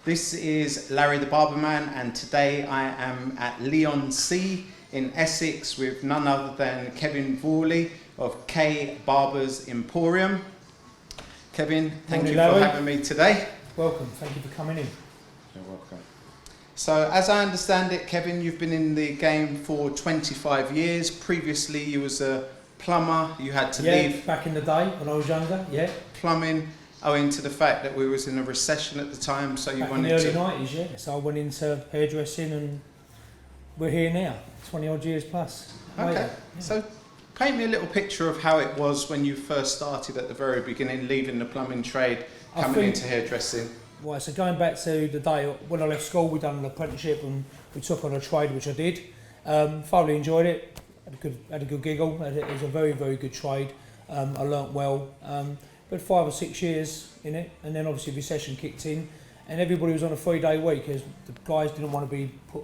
This is Larry the Barberman, and today I am at Leon C in Essex with none other than Kevin Vorley of Barbers Emporium. Kevin, thank you for having me today. Welcome, thank you for coming in. You're welcome. So as I understand it, Kevin, you've been in the game for 25 years. Previously you was a plumber, you had to leave. Back in the day when I was younger, plumbing, owing to the fact that we was in a recession at the time, so you wanted to... in the early 90s, yeah. So I went into hairdressing and we're here now, 20 odd years plus. Okay, yeah. So paint me a little picture of how it was when you first started at the very beginning, leaving the plumbing trade, coming into hairdressing. Right, so going back to the day when I left school, we done an apprenticeship and we took on a trade, which I did. Thoroughly enjoyed it, had a good giggle. It was a very, very good trade. I learnt well. But 5 or 6 years in it, and then obviously recession kicked in, and everybody was on a 3-day week as the guys didn't want to be put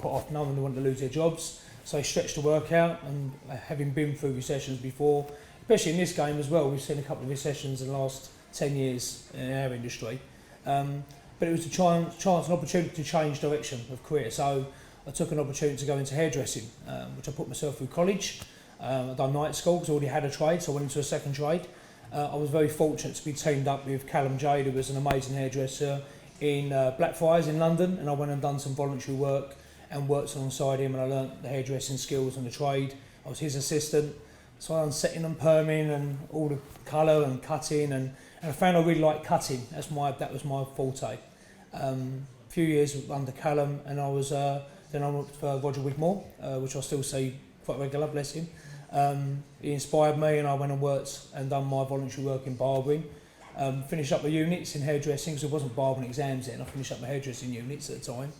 off. No one wanted to lose their jobs, so they stretched the work out. And having been through recessions before, especially in this game as well, we've seen a couple of recessions in the last 10 years in our industry. But it was a chance, an opportunity to change direction of career. So I took an opportunity to go into hairdressing, which I put myself through college. I'd done night school because I already had a trade, so I went into a second trade. I was very fortunate to be teamed up with Callum Jade, who was an amazing hairdresser in Blackfriars in London, and I went and done some voluntary work and worked alongside him, and I learnt the hairdressing skills and the trade. I was his assistant, so I done setting and perming and all the colour and cutting, and I found I really liked cutting. That was my forte. A few years under Callum, and then I worked for Roger Wigmore, which I still see quite regular, bless him. He inspired me, and I went and worked and done my voluntary work in barbering. Finished up the units in hairdressing because it wasn't barbering exams then. I finished up my hairdressing units at the time,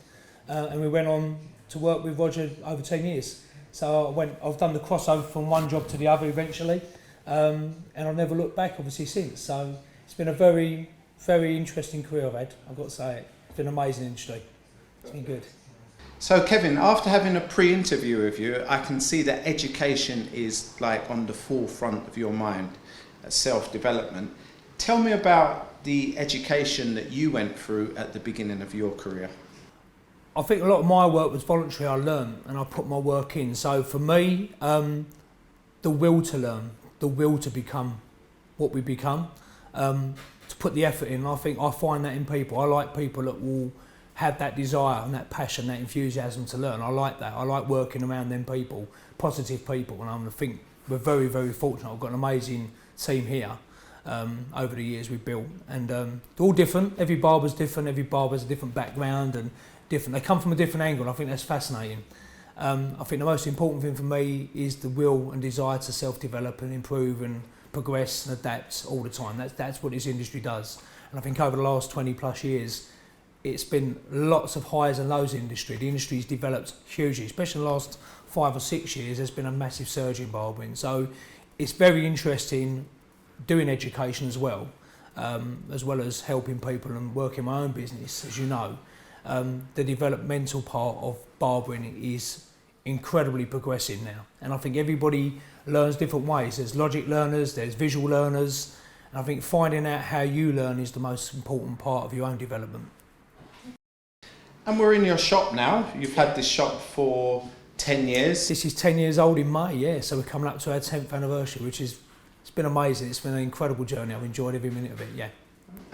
and we went on to work with Roger over 10 years. So I've done the crossover from one job to the other eventually, and I've never looked back obviously since. So it's been a very, very interesting career I've got to say it. It's been an amazing industry. It's been good. So Kevin, after having a pre-interview with you, I can see that education is like on the forefront of your mind, self-development. Tell me about the education that you went through at the beginning of your career. I think a lot of my work was voluntary. I learned and I put my work in. So for me, the will to learn, the will to become what we become, to put the effort in. I think I find that in people. I like people that will have that desire and that passion, that enthusiasm to learn. I like that. I like working around them people, positive people, and I think we're very, very fortunate. I've got an amazing team here over the years we've built, and they're all different. Every barber's different. Every barber has a different background and different. They come from a different angle, and I think that's fascinating. I think the most important thing for me is the will and desire to self-develop and improve and progress and adapt all the time. That's what this industry does, and I think over the last 20 plus years, it's been lots of highs and lows in the industry. The industry's developed hugely, especially in the last 5 or 6 years. There's been a massive surge in barbering. So it's very interesting doing education as well as helping people and working my own business, as you know. The developmental part of barbering is incredibly progressing now. And I think everybody learns different ways. There's logic learners, there's visual learners. And I think finding out how you learn is the most important part of your own development. And we're in your shop now. You've had this shop for 10 years. This is 10 years old in May, yeah. So we're coming up to our 10th anniversary, it's been amazing. It's been an incredible journey. I've enjoyed every minute of it, yeah.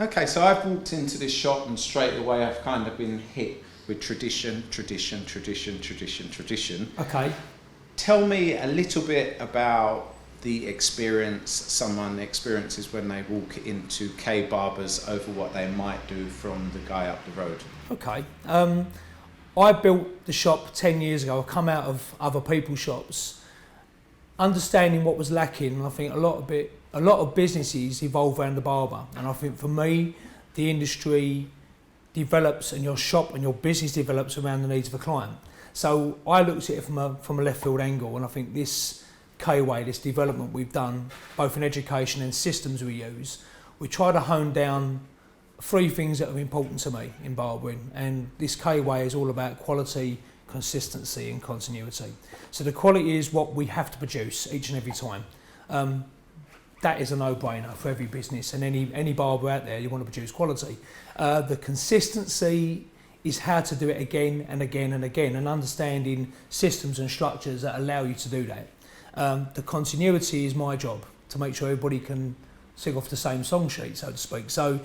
Okay, so I've walked into this shop and straight away I've kind of been hit with tradition. Okay. Tell me a little bit about the experience someone experiences when they walk into Barbers over what they might do from the guy up the road. Okay. I built the shop 10 years ago. I come out of other people's shops, understanding what was lacking, and I think a lot of businesses evolve around the barber. And I think for me, the industry develops and your shop and your business develops around the needs of a client. So I looked at it from a left field angle, and I think this K-Way, this development we've done, both in education and systems we use, we try to hone down 3 things that are important to me in barbering, and this K-Way is all about quality, consistency and continuity. So the quality is what we have to produce each and every time. that is a no-brainer for every business and any barber out there. You want to produce quality. The consistency is how to do it again and again and again, and understanding systems and structures that allow you to do that. The continuity is my job, to make sure everybody can sing off the same song sheet, so to speak. So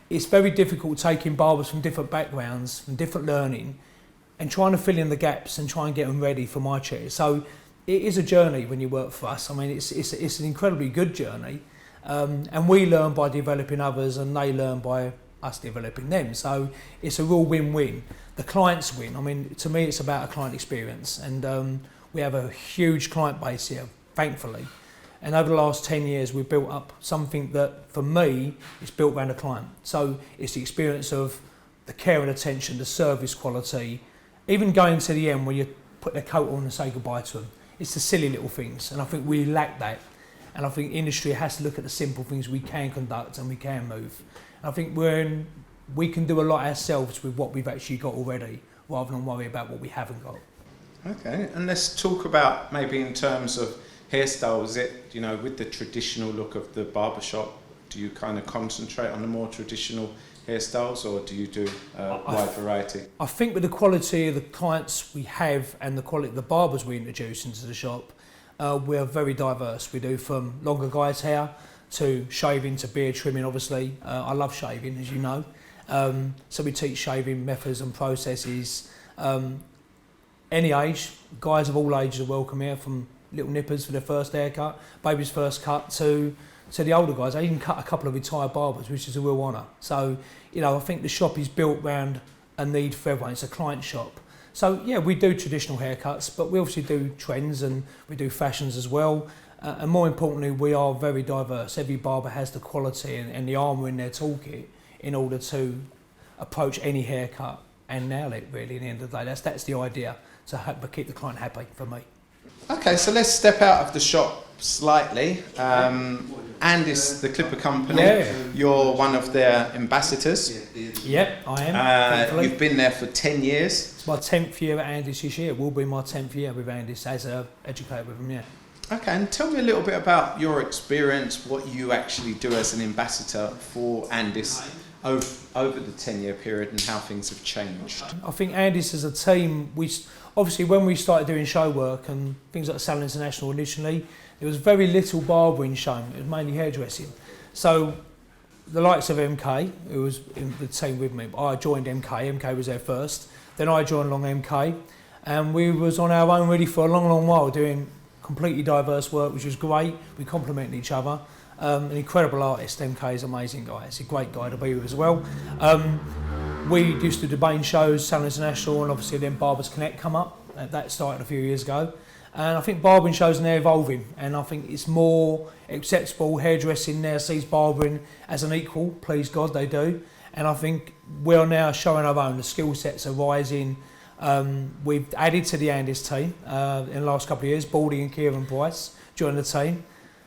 it's very difficult taking barbers from different backgrounds, from different learning, and trying to fill in the gaps and try and get them ready for my chair. So it is a journey when you work for us. I mean, it's an incredibly good journey, and we learn by developing others, and they learn by us developing them. So it's a real win-win. The clients win. I mean, to me, it's about a client experience, and we have a huge client base here, thankfully. And over the last 10 years, we've built up something that, for me, is built around a client. So it's the experience of the care and attention, the service quality, even going to the end where you put their coat on and say goodbye to them. It's the silly little things, and I think we lack that. And I think industry has to look at the simple things we can conduct and we can move. And I think we can do a lot ourselves with what we've actually got already, rather than worry about what we haven't got. Okay, and let's talk about maybe in terms of hairstyle. Is it, you know, with the traditional look of the barbershop, do you kind of concentrate on the more traditional hairstyles, or do you do a wide variety? I think with the quality of the clients we have and the quality of the barbers we introduce into the shop, we're very diverse. We do from longer guys' hair to shaving to beard trimming, obviously. I love shaving, as you know. So we teach shaving methods and processes. Any age, guys of all ages are welcome here, from little nippers for their first haircut, baby's first cut, to the older guys. I even cut a couple of retired barbers, which is a real honour. So, you know, I think the shop is built around a need for everyone. It's a client shop. So, yeah, we do traditional haircuts, but we obviously do trends and we do fashions as well. And more importantly, we are very diverse. Every barber has the quality and the armour in their toolkit in order to approach any haircut and nail it, really, in the end of the day. That's the idea, to keep the client happy, for me. Okay, so let's step out of the shop slightly. Andis, the clipper company, you're one of their ambassadors. Yep, I am. You've been there for 10 years. It's my 10th year at Andis this year. It will be my 10th year with Andis as an educator with them, yeah. Okay, and tell me a little bit about your experience, what you actually do as an ambassador for Andis over the 10-year period, and how things have changed. I think Andis as a team, obviously when we started doing show work and things like Salon International initially, there was very little barbering shown. It was mainly hairdressing. So the likes of MK, who was in the team with me, I joined MK. MK was there first. Then I joined along MK, and we was on our own really for a long, long while, doing completely diverse work, which was great. We complemented each other. An incredible artist. MK is an amazing guy. He's a great guy to be with as well. We used to do main shows, Salon International, and obviously then Barbers Connect come up. That started a few years ago. And I think barbering shows are now evolving, and I think it's more acceptable. Hairdressing now sees barbering as an equal, please God they do. And I think we're now showing our own. The skill sets are rising. We've added to the Andis team in the last couple of years. Baldy and Kieran Price joined the team.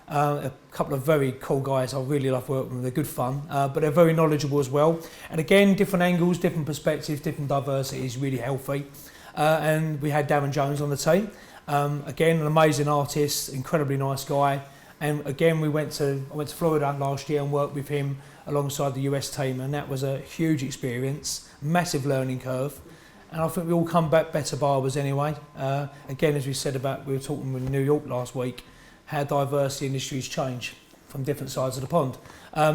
A couple of very cool guys. I really love working with them. They're good fun, but they're very knowledgeable as well. And again, different angles, different perspectives, different diversity is really healthy. And we had Darren Jones on the team. Again, an amazing artist, incredibly nice guy. And again, I went to Florida last year and worked with him alongside the US team, and that was a huge experience, massive learning curve. And I think we all come back better barbers anyway. Again, as we said we were talking with New York last week, how diverse the industries change from different sides of the pond.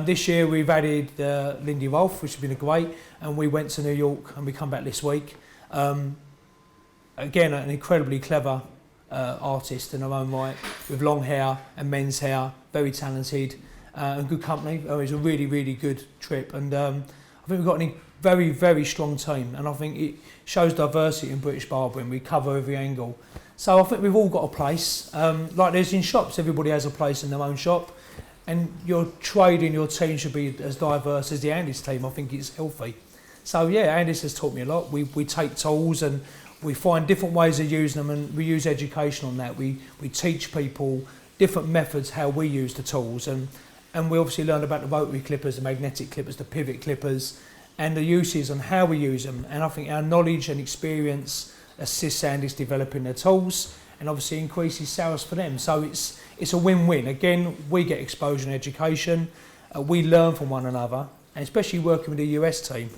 This year we've added Lindy Rolfe, which has been great, and we went to New York and we come back this week. Again, an incredibly clever artist in her own right, with long hair and men's hair, very talented and good company. It was a really, really good trip, and I think we've got a very, very strong team, and I think it shows diversity in British barbering. We cover every angle. So I think we've all got a place. Like there's in shops, everybody has a place in their own shop, and your trade in your team should be as diverse as the Andis team. I think it's healthy. So yeah, Andis has taught me a lot. We take tools and we find different ways of using them, and we use education on that. We teach people different methods how we use the tools, and we obviously learned about the rotary clippers, the magnetic clippers, the pivot clippers, and the uses and how we use them. And I think our knowledge and experience assists Andis developing their tools, and obviously increases sales for them. So it's a win-win. Again, we get exposure and education, we learn from one another, and especially working with the US team.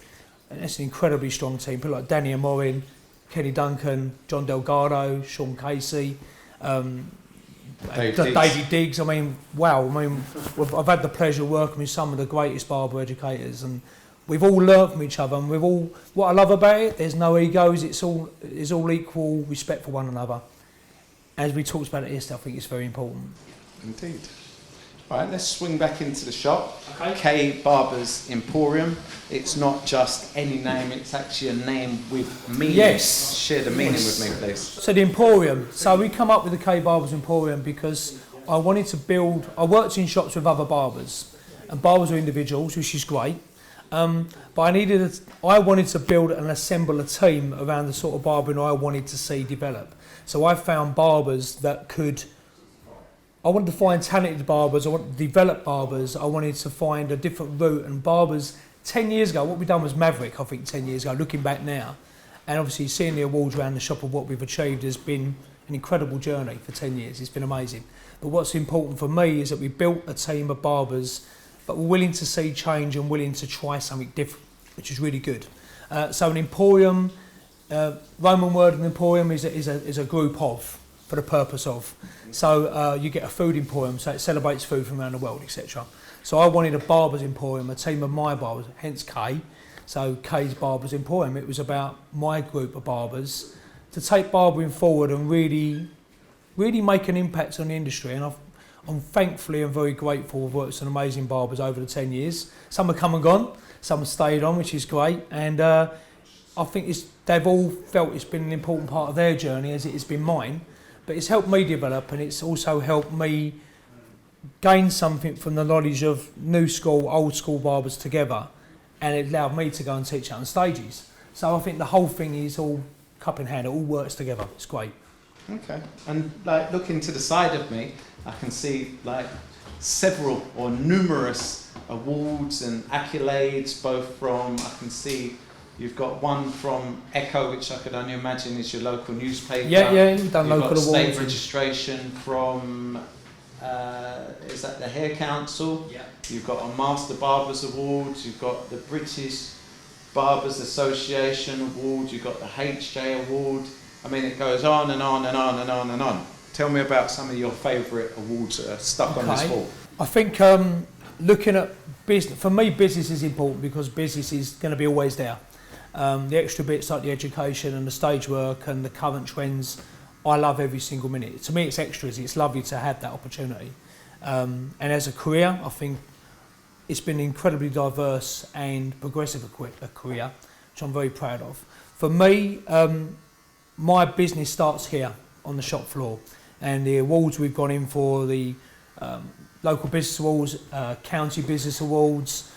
And it's an incredibly strong team. People like Danny Amorin, Kenny Duncan, John Delgado, Sean Casey, David Diggs. I mean, wow. I mean, I've had the pleasure of working with some of the greatest barber educators, and we've all learned from each other. And we've all, what I love about it, there's no egos. It's all equal respect for one another. As we talked about it yesterday, I think it's very important. Indeed. All right, let's swing back into the shop. Okay. K Barbers Emporium. It's not just any name, it's actually a name with meaning. Yes. Share the meaning with me, please. So the Emporium. So we come up with the K Barbers Emporium because I wanted to build, I worked in shops with other barbers, and barbers are individuals, which is great. But I wanted to build and assemble a team around the sort of barbering I wanted to see develop. So I found barbers that I wanted to find talented barbers, I wanted to develop barbers, I wanted to find a different route, and barbers, 10 years ago, what we've done was maverick, I think 10 years ago, looking back now. And obviously seeing the awards around the shop of what we've achieved has been an incredible journey for 10 years, it's been amazing. But what's important for me is that we built a team of barbers, but we're willing to see change and willing to try something different, which is really good. So an emporium, Roman word an emporium is a group of, for the purpose of. So you get a food emporium, so it celebrates food from around the world, etc. So I wanted a Barbers Emporium, a team of my barbers, hence K. So K's Barbers Emporium. It was about my group of barbers to take barbering forward and really make an impact on the industry. And I'm thankfully and very grateful. I've worked with some amazing barbers over the 10 years. Some have come and gone, some have stayed on, which is great. And I think they've all felt it's been an important part of their journey, as it has been mine. But it's helped me develop, and it's also helped me gain something from the knowledge of new school, old school barbers together, and it allowed me to go and teach it on stages. So I think the whole thing is all cup in hand, it all works together. It's great. Okay, and like looking to the side of me, I can see like several or numerous awards and accolades, both from, I can see you've got one from Echo, which I could only imagine is your local newspaper. Yeah, we've done local awards. You've got state registration from, is that the Hair Council? Yeah. You've got a Master Barbers Award, you've got the British Barbers Association Award, you've got the HJ Award. I mean, it goes on and on and on and on and on. Tell me about some of your favourite awards that are stuck on this wall. I think looking at business, for me business is important because business is going to be always there. The extra bits like the education and the stage work and the current trends, I love every single minute. To me it's extras, it's lovely to have that opportunity. And as a career, I think it's been incredibly diverse and progressive a career, which I'm very proud of. For me, my business starts here on the shop floor, and the awards we've gone in for, the local business awards, county business awards,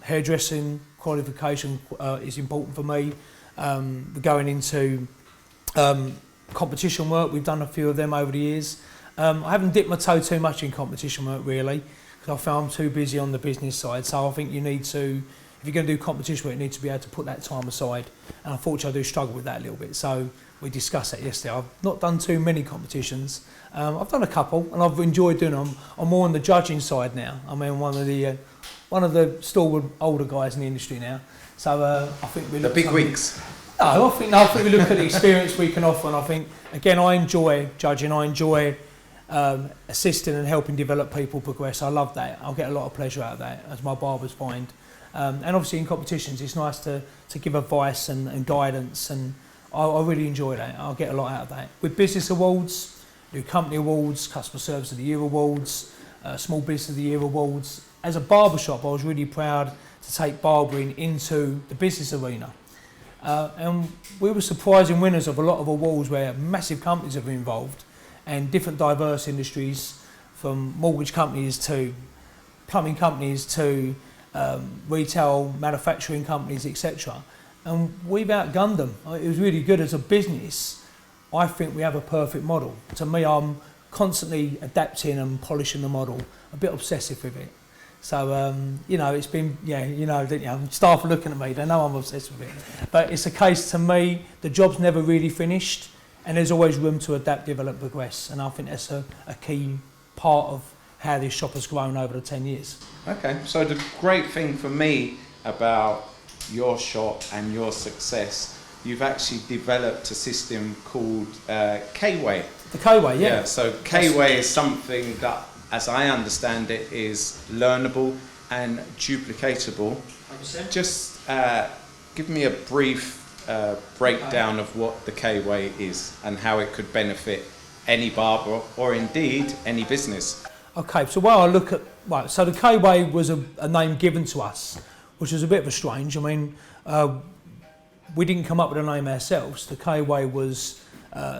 hairdressing qualification is important for me. We're going into competition work, we've done a few of them over the years. I haven't dipped my toe too much in competition work really, because I found I'm too busy on the business side. So I think you need to, if you're going to do competition work, you need to be able to put that time aside. And unfortunately I do struggle with that a little bit. So we discussed that yesterday. I've not done too many competitions. I've done a couple and I've enjoyed doing them. I'm more on the judging side now. I mean, one of the stalwart older guys in the industry now. So I think we look the big wigs. No, I think we look at the experience we can offer, and I think again I enjoy judging. I enjoy assisting and helping develop people progress. I love that. I'll get a lot of pleasure out of that, as my barbers find. And obviously in competitions, it's nice to give advice and guidance, and I really enjoy that. I'll get a lot out of that. With business awards, do company awards, customer service of the year awards, small business of the year awards. As a barbershop, I was really proud to take barbering into the business arena. And we were surprising winners of a lot of awards where massive companies have been involved, and different diverse industries, from mortgage companies to plumbing companies to retail manufacturing companies, etc. And we've outgunned them. It was really good as a business. I think we have a perfect model. To me, I'm constantly adapting and polishing the model, a bit obsessive with it. So, it's been, staff are looking at me, they know I'm obsessed with it. But it's a case, to me, the job's never really finished. and there's always room to adapt, develop, progress, and I think that's a key part of how this shop has grown over the 10 years. Okay, so the great thing for me about your shop and your success, you've actually developed a system called K-Way. The K-Way, yeah. So K-Way is something that, as I understand it, is learnable and duplicatable. 100%. Just give me a brief breakdown of what the K-Way is and how it could benefit any barber or indeed any business. Okay, so while I look at, right, so the K-Way was a name given to us, which was a bit of a strange. I mean, we didn't come up with a name ourselves. The K-Way was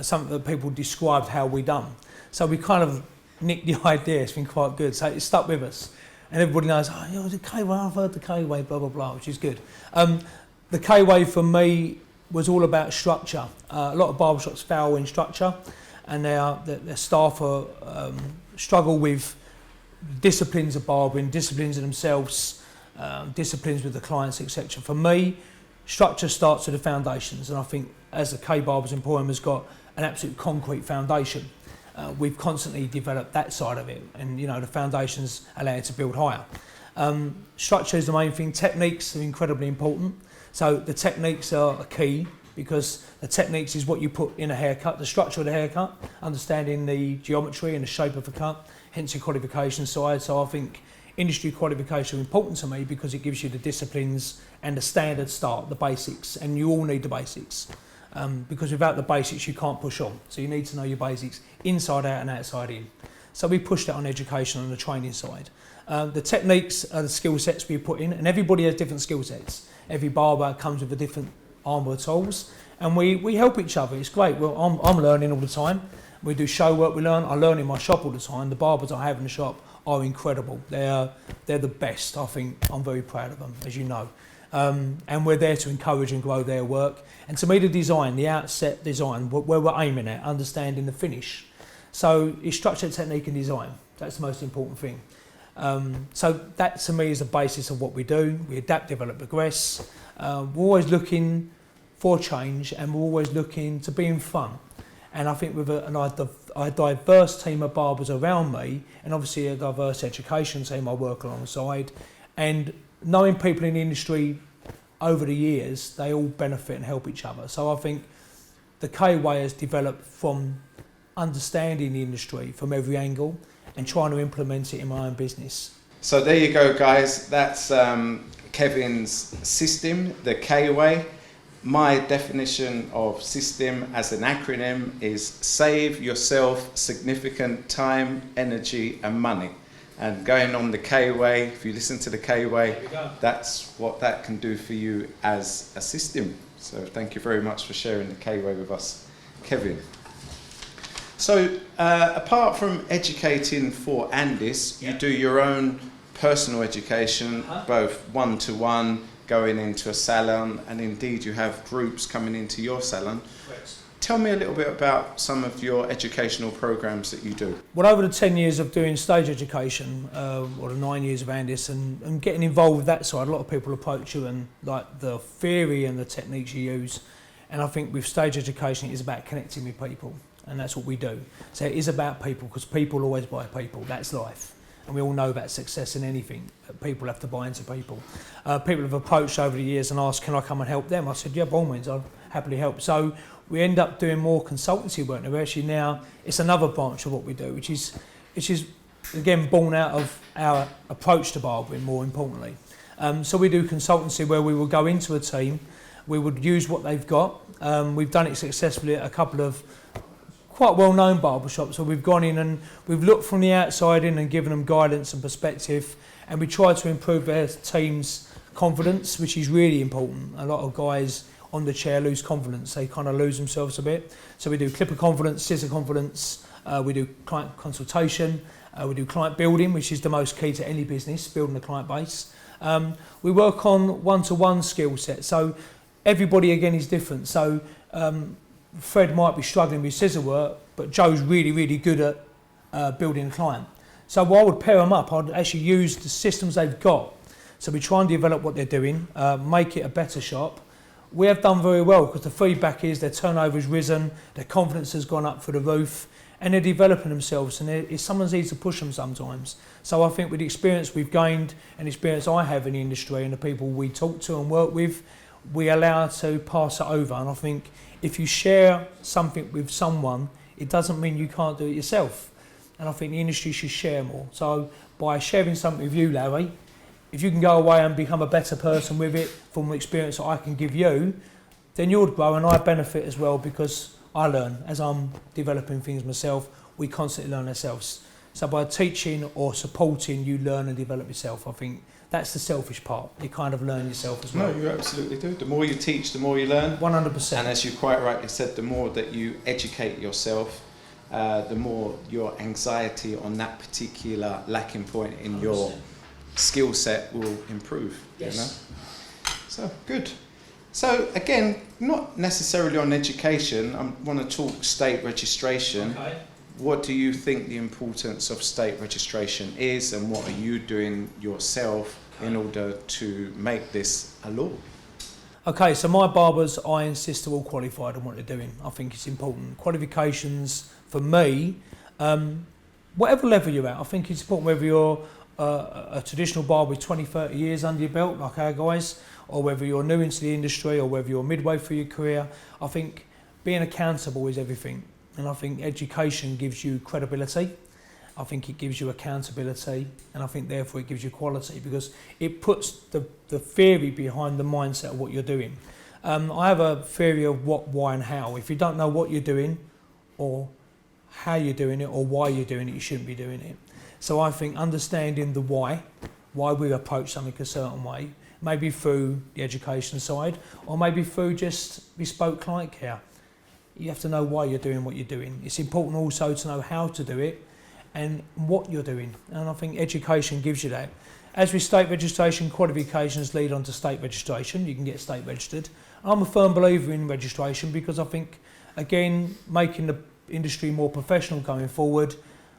something that people described how we done. So we kind of nicked the idea. It's been quite good. So it stuck with us. And everybody knows, oh, you know, the K-Way, I've heard the K-Way, blah, blah, blah, which is good. The K-Way for me was all about structure. A lot of barbershops fail in structure, and their staff struggle with disciplines of barbering, disciplines of themselves, disciplines with the clients, etc. For me, structure starts with the foundations, and I think as the Barbers Emporium has got an absolute concrete foundation, we've constantly developed that side of it, and you know the foundations allow you to build higher. Structure is the main thing. Techniques are incredibly important. So the techniques are a key, because the techniques is what you put in a haircut, the structure of the haircut, understanding the geometry and the shape of the cut, hence your qualification side. So I think industry qualification is important to me because it gives you the disciplines and the standard start, the basics, and you all need the basics. Because without the basics you can't push on. So you need to know your basics inside out and outside in. So we push that on education on the training side. The techniques are the skill sets we put in, and everybody has different skill sets. Every barber comes with a different armour of tools, and we help each other. It's great. Well, I'm learning all the time. We do show work, I learn in my shop all the time. The barbers I have in the shop are incredible. They're the best. I think I'm very proud of them, as you know. And we're there to encourage and grow their work. And to me, the design, the outset design, where we're aiming at, understanding the finish. So it's structure, technique and design. That's the most important thing. So that to me is the basis of what we do. We adapt, develop, progress. We're always looking for change, and we're always looking to be in fun. And I think with a diverse team of barbers around me, and obviously a diverse education team I work alongside, and knowing people in the industry over the years, they all benefit and help each other. So I think the K-Way has developed from understanding the industry from every angle and trying to implement it in my own business. So there you go, guys. That's Kevin's system, the K-Way. My definition of system as an acronym is save yourself significant time, energy and money. And going on the K-Way, if you listen to the K-Way, that's what that can do for you as a system. So thank you very much for sharing the K-Way with us, Kevin. So apart from educating for Andis, you do your own personal education, both one-to-one, going into a salon, and indeed you have groups coming into your salon. Correct. Tell me a little bit about some of your educational programs that you do. Well, over the 10 years of doing stage education, or the 9 years of Andis, and getting involved with that side, a lot of people approach you and like the theory and the techniques you use. And I think with stage education, it is about connecting with people, and that's what we do. So it is about people, because people always buy people. That's life. And we all know about success in anything. People have to buy into people. People have approached over the years and asked, can I come and help them? I said, yeah, by all means, I'll happily help. So we end up doing more consultancy work. Now, actually now, it's another branch of what we do, which is again, born out of our approach to barbering, more importantly. So we do consultancy where we will go into a team, we would use what they've got. We've done it successfully at a couple of quite well-known barbershops, so we've gone in and we've looked from the outside in and given them guidance and perspective, and we try to improve their team's confidence, which is really important. A lot of guys on the chair lose confidence, they kind of lose themselves a bit. So we do clipper confidence, scissor confidence, we do client consultation, we do client building, which is the most key to any business, building a client base. We work on one-to-one skill set, so everybody again is different. So Fred might be struggling with scissor work, but Joe's really, really good at building a client. So I would pair them up. I'd actually use the systems they've got. So we try and develop what they're doing, make it a better shop. we have done very well because the feedback is their turnover has risen, their confidence has gone up through the roof, and they're developing themselves, and someone needs to push them sometimes. So I think with the experience we've gained and the experience I have in the industry and the people we talk to and work with, we allow to pass it over. And I think if you share something with someone, it doesn't mean you can't do it yourself. And I think the industry should share more. So by sharing something with you, Larry, if you can go away and become a better person with it from the experience that I can give you, then you'll grow and I benefit as well because I learn. As I'm developing things myself, we constantly learn ourselves. So by teaching or supporting, you learn and develop yourself. I think that's the selfish part. You kind of learn yourself as well. No, you absolutely do. The more you teach, the more you learn. 100%. And as you quite rightly said, the more that you educate yourself, the more your anxiety on that particular lacking point in 100%. Your skill set will improve. Yes. You know? So good. So again, not necessarily on education. I want to talk state registration. Okay. What do you think the importance of state registration is, and what are you doing yourself in order to make this a law? Okay, so my barbers, I insist, are all qualified on what they're doing. I think it's important. Qualifications for me, whatever level you're at, I think it's important whether you're a traditional barber with 20, 30 years under your belt, like our guys, or whether you're new into the industry, or whether you're midway through your career. I think being accountable is everything. And I think education gives you credibility. I think it gives you accountability, and I think therefore it gives you quality because it puts the theory behind the mindset of what you're doing. I have a theory of what, why and how. If you don't know what you're doing or how you're doing it or why you're doing it, you shouldn't be doing it. So I think understanding the why we approach something a certain way, maybe through the education side or maybe through just bespoke client care. You have to know why you're doing what you're doing. It's important also to know how to do it and what you're doing. And I think education gives you that. As with state registration, qualifications lead on to state registration. You can get state registered. I'm a firm believer in registration because I think, again, making the industry more professional going forward,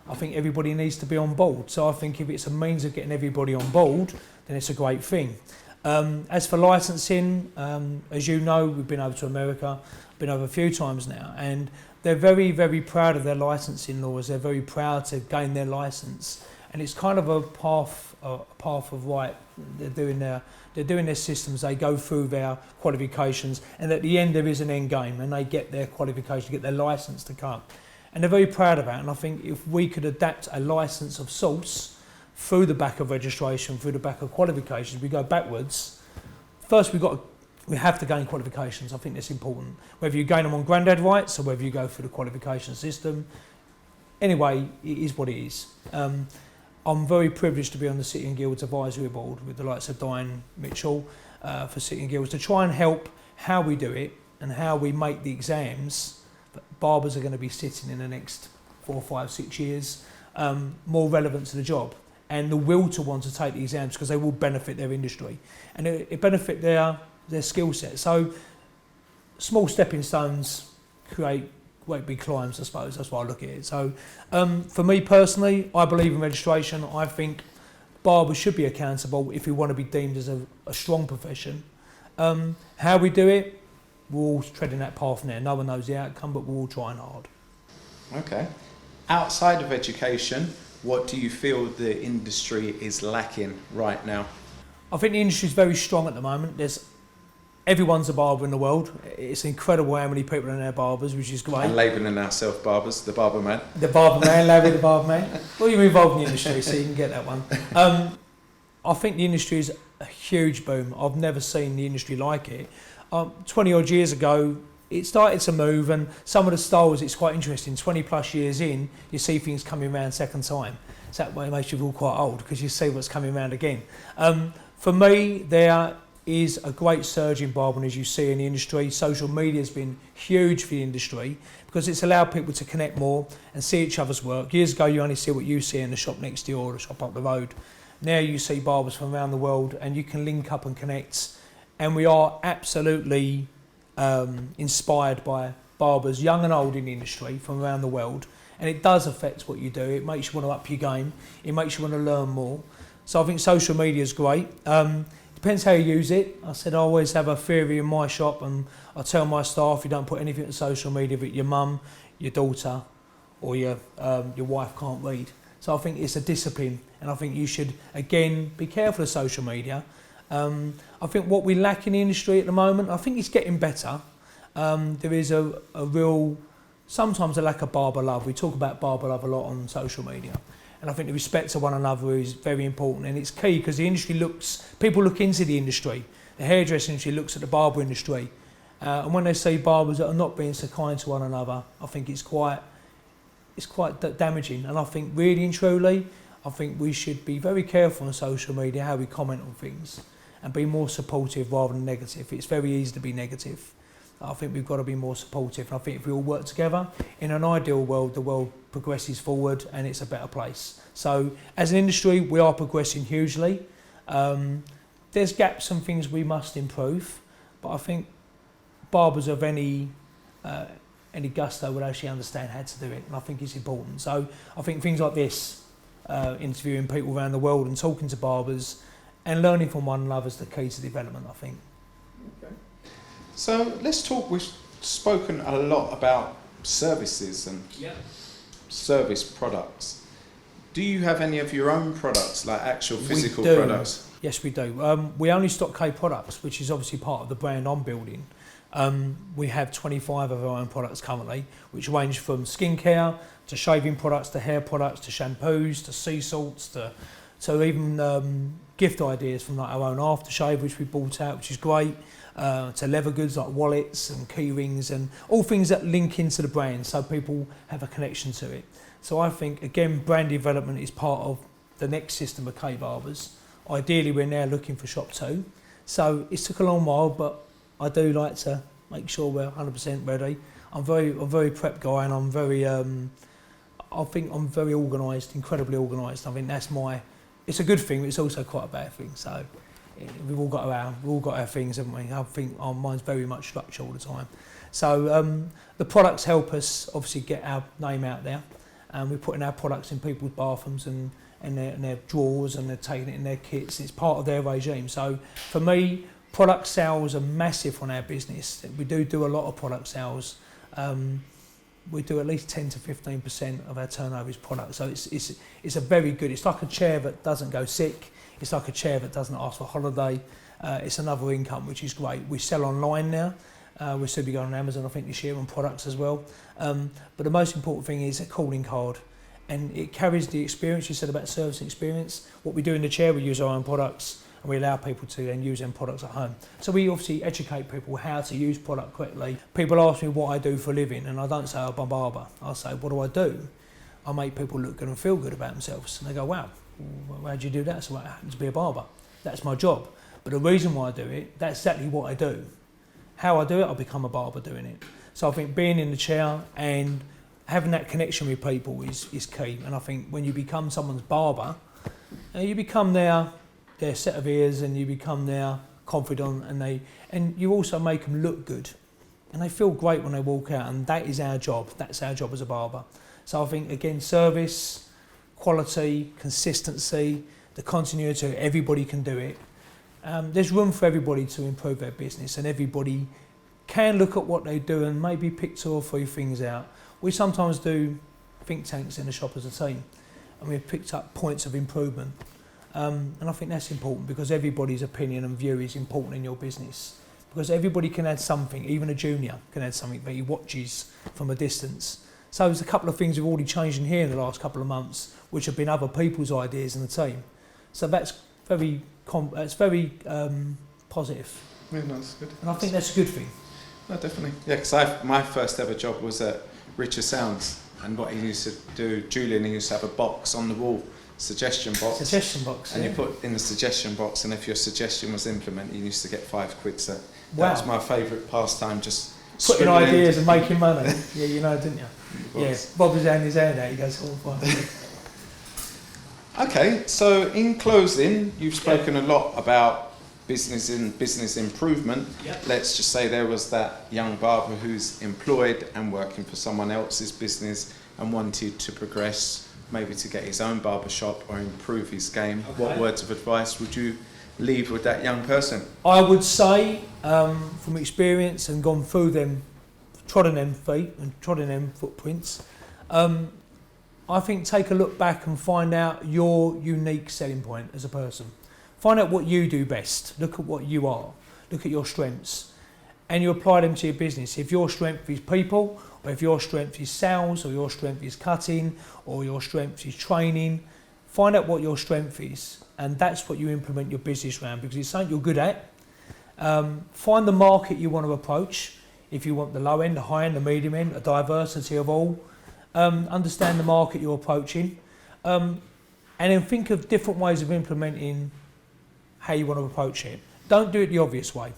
I think everybody needs to be on board. So I think if it's a means of getting everybody on board, then it's a great thing. As for licensing, as you know, we've been over to America, been over a few times now, and they're very, very proud of their licensing laws. They're very proud to gain their license, and it's kind of a path of right. They're doing their systems. They go through their qualifications, and at the end there is an end game, and they get their qualification, get their license to come, and they're very proud of that. And I think if we could adapt a license of sorts through the back of registration, through the back of qualifications, we go backwards. First, we have to gain qualifications. I think that's important. Whether you gain them on granddad rights or whether you go through the qualification system. Anyway, it is what it is. I'm very privileged to be on the City and Guilds Advisory Board with the likes of Diane Mitchell for City and Guilds to try and help how we do it and how we make the exams that barbers are going to be sitting in the next 4, 5, 6 years more relevant to the job. And the will to want to take the exams because they will benefit their industry and it benefit their skill set. So small stepping stones create great big climbs, I suppose. That's why I look at it. So for me personally, I believe in registration. I think barbers should be accountable if we want to be deemed as a strong profession. How we do it, we're all treading that path now. No one knows the outcome, but we're all trying hard. Okay. Outside of education, what do you feel the industry is lacking right now? I think the industry is very strong at the moment. Everyone's a barber in the world. It's incredible how many people are in their barbers, which is great. And labelling ourselves barbers, the barber man. The barber man, Larry the barber man. Well, you're involved in the industry, so you can get that one. I think the industry is a huge boom. I've never seen the industry like it. 20 odd years ago, it started to move, and some of the styles, it's quite interesting. 20 plus years in, you see things coming around second time. So that way it makes you feel quite old because you see what's coming around again. For me, there is a great surge in barbering, as you see in the industry. Social media has been huge for the industry because it's allowed people to connect more and see each other's work. Years ago, you only see what you see in the shop next to you or the shop up the road. Now you see barbers from around the world and you can link up and connect. And we are absolutely inspired by barbers, young and old in the industry from around the world. And it does affect what you do. It makes you want to up your game. It makes you want to learn more. So I think social media is great. Depends depends how you use it. I said I always have a theory in my shop, and I tell my staff, you don't put anything on social media that your mum, your daughter or your wife can't read. So I think it's a discipline, and I think you should, again, be careful of social media. I think what we lack in the industry at the moment, I think it's getting better. There is a real, sometimes a lack of barber love. We talk about barber love a lot on social media. And I think the respect to one another is very important, and it's key because the industry people look into the industry. The hairdressing industry looks at the barber industry. And when they see barbers that are not being so kind to one another, I think it's quite damaging. And I think really and truly, I think we should be very careful on social media how we comment on things and be more supportive rather than negative. It's very easy to be negative. I think we've got to be more supportive. And I think if we all work together, in an ideal world, the world progresses forward and it's a better place. So as an industry, we are progressing hugely. There's gaps and things we must improve, but I think barbers of any gusto would actually understand how to do it, and I think it's important. So I think things like this, interviewing people around the world and talking to barbers and learning from one another is the key to development, I think. Okay. So let's talk, we've spoken a lot about services and service products. Do you have any of your own products, like actual physical products? Yes, we do. We only stock K products, which is obviously part of the brand I'm building. We have 25 of our own products currently, which range from skincare to shaving products to hair products to shampoos to sea salts to even gift ideas from like our own aftershave, which we bought out, which is great, to leather goods like wallets and key rings and all things that link into the brand so people have a connection to it. So I think, again, brand development is part of the next system of K Barbers. Ideally, we're now looking for shop 2. So it took a long while, but I do like to make sure we're 100% ready. I'm very prep guy, and I'm very, I think I'm very organised, incredibly organised. I think that's it's a good thing, but it's also quite a bad thing. So we've all got our things, haven't we? I think our mind's very much structured all the time. So the products help us obviously get our name out there, and we're putting our products in people's bathrooms and their drawers, and they're taking it in their kits. It's part of their regime. So for me, product sales are massive on our business. We do a lot of product sales. We do at least 10 to 15% of our turnover is product. So it's a very good. It's like a chair that doesn't go sick. It's like a chair that doesn't ask for a holiday. It's another income, which is great. We sell online now. We'll soon be going on Amazon, I think, this year on products as well. But the most important thing is a calling card, and it carries the experience you said about service and experience. What we do in the chair, we use our own products, and we allow people to then use them products at home. So we obviously educate people how to use product correctly. People ask me what I do for a living, and I don't say I'm a barber. I say, what do I do? I make people look good and feel good about themselves. And they go, wow, how do you do that? So I happen to be a barber. That's my job. But the reason why I do it, that's exactly what I do. How I do it, I become a barber doing it. So I think being in the chair and having that connection with people is key. And I think when you become someone's barber, you become their set of ears, and you become their confidant, and you also make them look good. And they feel great when they walk out, and that is our job. That's our job as a barber. So I think, again, service, quality, consistency, the continuity, everybody can do it. There's room for everybody to improve their business, and everybody can look at what they do and maybe pick 2 or 3 things out. We sometimes do think tanks in the shop as a team, and we've picked up points of improvement. And I think that's important, because everybody's opinion and view is important in your business. Because everybody can add something, even a junior can add something that he watches from a distance. So there's a couple of things we've already changed in here in the last couple of months, which have been other people's ideas in the team. So that's very positive. Yeah, no, that's good. And I think that's a good thing. No, definitely. Yeah, because my first ever job was at Richer Sounds, and what he used to do, Julian, he used to have a box on the wall, suggestion box. Suggestion box, and yeah. you put in the suggestion box, and if your suggestion was implemented, you used to get £5. So Wow. that was my favourite pastime, just putting ideas and making money. Yeah, you know, didn't you? Yeah, Bob was having his hand out, he goes, oh, fine. Okay, so in closing, you've spoken a lot about business improvement. Yep. Let's just say there was that young barber who's employed and working for someone else's business and wanted to progress, maybe to get his own barber shop or improve his game. Okay. What words of advice would you leave with that young person? I would say, from experience and gone through them, trodden them feet and trodden them footprints, I think take a look back and find out your unique selling point as a person. Find out what you do best. Look at what you are. Look at your strengths. And you apply them to your business. If your strength is people, or if your strength is sales, or your strength is cutting, or your strength is training, find out what your strength is. And that's what you implement your business around, because it's something you're good at. Find the market you want to approach. If you want the low end, the high end, the medium end, a diversity of all. Understand the market you're approaching. And then think of different ways of implementing how you want to approach it. Don't do it the obvious way.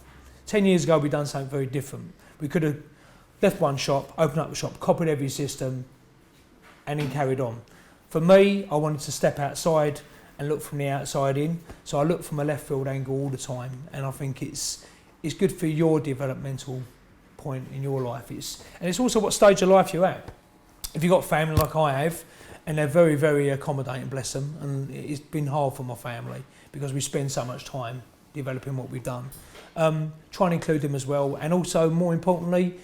10 years ago, we'd done something very different. We could have left one shop, opened up a shop, copied every system, and then carried on. For me, I wanted to step outside and look from the outside in. So I look from a left field angle all the time, and I think it's good for your developmental point in your life. And it's also what stage of life you're at. If you've got family like I have, and they're very, very accommodating, bless them, and it's been hard for my family because we spend so much time developing what we've done. Try and include them as well, and also, more importantly,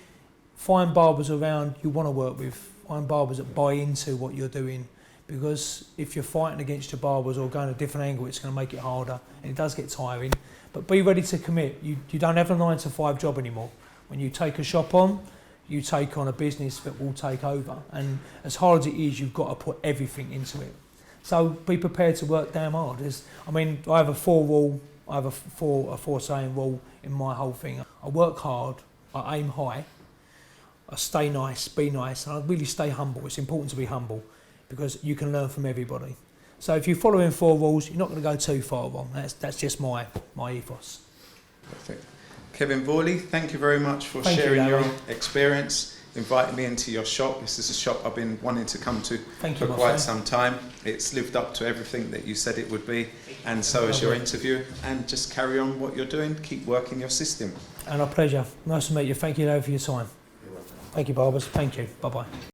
find barbers around you want to work with. Find barbers that buy into what you're doing, because if you're fighting against your barbers or going a different angle, it's going to make it harder, and it does get tiring. But be ready to commit. You don't have a 9-to-5 job anymore. When you take a shop on, you take on a business that will take over, and as hard as it is, you've got to put everything into it. So be prepared to work damn hard. I have a 4 saying rule in my whole thing. I work hard, I aim high, I stay nice, be nice, and I really stay humble. It's important to be humble because you can learn from everybody. So if you're following 4 rules, you're not going to go too far wrong. That's just my ethos. Perfect. Kevin Vorley, thank you very much for sharing your experience, inviting me into your shop. This is a shop I've been wanting to come to for quite some time. It's lived up to everything that you said it would be, and so is your interview. And just carry on what you're doing, keep working your system. And our pleasure. Nice to meet you. Thank you, Lou, for your time. You're welcome. Thank you, Barbers. Thank you. Bye-bye.